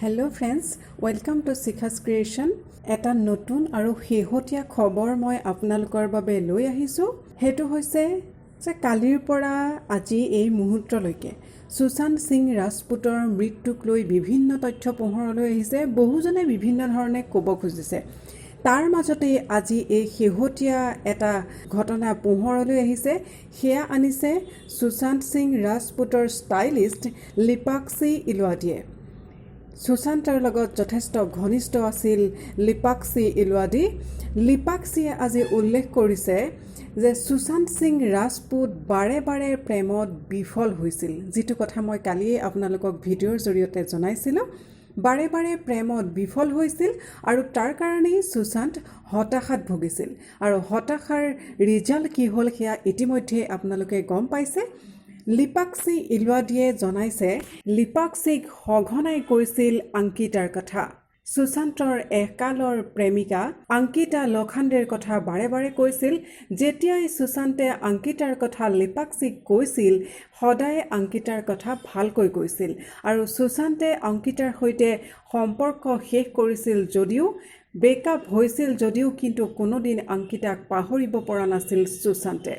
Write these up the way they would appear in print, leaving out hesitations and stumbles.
Hello' friends, welcome to Shikhas creation. এটা নতুন আৰু শেহতীয়া খবৰ মই আপোনালোকৰ বাবে লৈ আহিছোঁ। সেইটো হৈছে যে কালিৰ পৰা আজি এই মুহূৰ্তলৈকে সুশান্ত সিং ৰাজপুতৰ মৃত্যুক লৈ বিভিন্ন তথ্য পোহৰলৈ আহিছে। বহুজনে বিভিন্ন ধৰণে ক'ব খুজিছে। তাৰ মাজতে আজি এই শেহতীয়া এটা ঘটনা পোহৰলৈ আহিছে। সেয়া আনিছে সুশান্ত সিং ৰাজপুতৰ ষ্টাইলিষ্ট লিপাক্ষী ইলোৱাদিয়ে। সুশান্তৰ লগত যথেষ্ট ঘনিষ্ঠ আছিল লিপাক্ষী ইলোৱাদি। লিপাক্ষীয়ে আজি উল্লেখ কৰিছে যে সুশান্ত সিং ৰাজপুত বাৰে বাৰে প্ৰেমত বিফল হৈছিল, যিটো কথা মই কালিয়ে আপোনালোকক ভিডিঅ'ৰ জৰিয়তে জনাইছিলোঁ। বাৰে বাৰে প্ৰেমত বিফল হৈছিল আৰু তাৰ কাৰণেই সুশান্ত হতাশাত ভুগিছিল। আৰু হতাশাৰ ৰিজাল্ট কি হ'ল সেয়া ইতিমধ্যে আপোনালোকে গম পাইছে। লিপাক্ষী ইলোৱাদিয়ে জনাইছে লিপাক্ষীক সঘনাই কৈছিল অংকিতাৰ কথা। সুশান্তৰ একালৰ প্ৰেমিকা অংকিতা লখাণ্ডেৰ কথা বাৰে বাৰে কৈছিল। যেতিয়াই সুশান্তে অংকিতাৰ কথা লিপাক্ষীক কৈছিল, সদায় অংকিতাৰ কথা ভালকৈ কৈছিল। আৰু সুশান্তে অংকিতাৰ সৈতে সম্পৰ্ক শেষ কৰিছিল যদিও, ব্ৰেকআপ হৈছিল যদিও, কিন্তু কোনোদিন অংকিতাক পাহৰিব পৰা নাছিল সুশান্তে।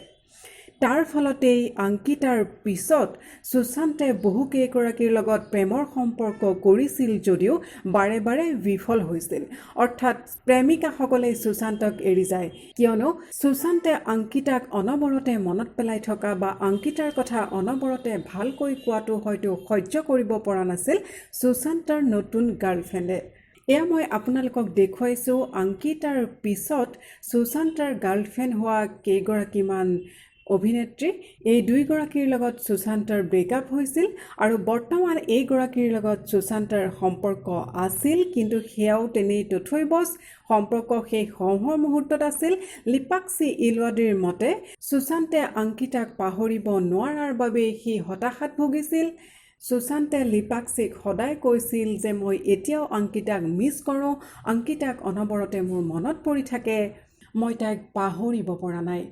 তাৰ ফলতেই অংকিতাৰ পিছত সুশান্তে বহুকেইগৰাকীৰ লগত প্ৰেমৰ সম্পৰ্ক কৰিছিল যদিও বাৰে বাৰে বিফল হৈছিল। অৰ্থাৎ প্ৰেমিকাসকলে সুশান্তক এৰি যায়, কিয়নো সুশান্তে অংকিতাক অনবৰতে মনত পেলাই থকা বা অংকিতাৰ কথা অনবৰতে ভালকৈ কোৱাটো হয়তো সহ্য কৰিব পৰা নাছিল সুশান্তৰ নতুন গাৰ্লফ্ৰেণ্ডে। এয়া মই আপোনালোকক দেখুৱাইছোঁ অংকিতাৰ পিছত সুশান্তৰ গাৰ্লফ্ৰেণ্ড হোৱা কেইগৰাকীমান অভিনেত্ৰী। এই দুইগৰাকীৰ লগত সুশান্তৰ ব্ৰেকআপ হৈছিল আৰু বৰ্তমান এইগৰাকীৰ লগত সুশান্তৰ সম্পৰ্ক আছিল, কিন্তু সেয়াও তেনেই তথৈবচ সম্পৰ্ক শেষ হওঁ মুহূৰ্তত আছিল। লিপাক্ষী ইলোৱাদিৰ মতে সুশান্তে অংকিতাক পাহৰিব নোৱাৰাৰ বাবে সি হতাশাত ভুগিছিল। সুশান্তে লিপাক্ষীক সদায় কৈছিল যে মই এতিয়াও অংকিতাক মিছ কৰোঁ, অংকিতাক অনবৰতে মোৰ মনত পৰি থাকে, মই তাইক পাহৰিব পৰা নাই।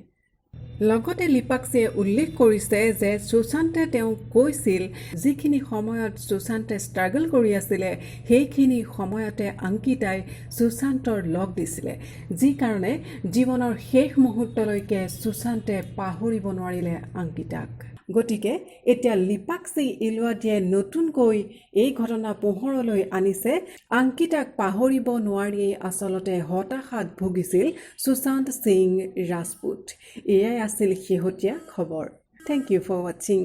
লগতে লিপাক্ষীয়ে উল্লেখ কৰিছে যে সুশান্তে তেওঁক কৈছিল যিখিনি সময়ত সুশান্তে ষ্ট্ৰাগল কৰি আছিলে সেইখিনি সময়তে অংকিতাই সুশান্তৰ লগ দিছিলে, যি কাৰণে জীৱনৰ শেষ মুহূৰ্তলৈকে সুশান্তে পাহৰিব নোৱাৰিলে অংকিতাক। গতিকে এতিয়া লিপাক্ষী ইলোৱাদিয়ে নতুনকৈ এই ঘটনা পোহৰলৈ আনিছে। অংকিতাক পাহৰিব নোৱাৰিয়েই আচলতে হতাশাত ভুগিছিল সুশান্ত সিং ৰাজপুত। এয়াই আছিল শেহতীয়া খবৰ। থেংক ইউ ফৰ ৱাচিং।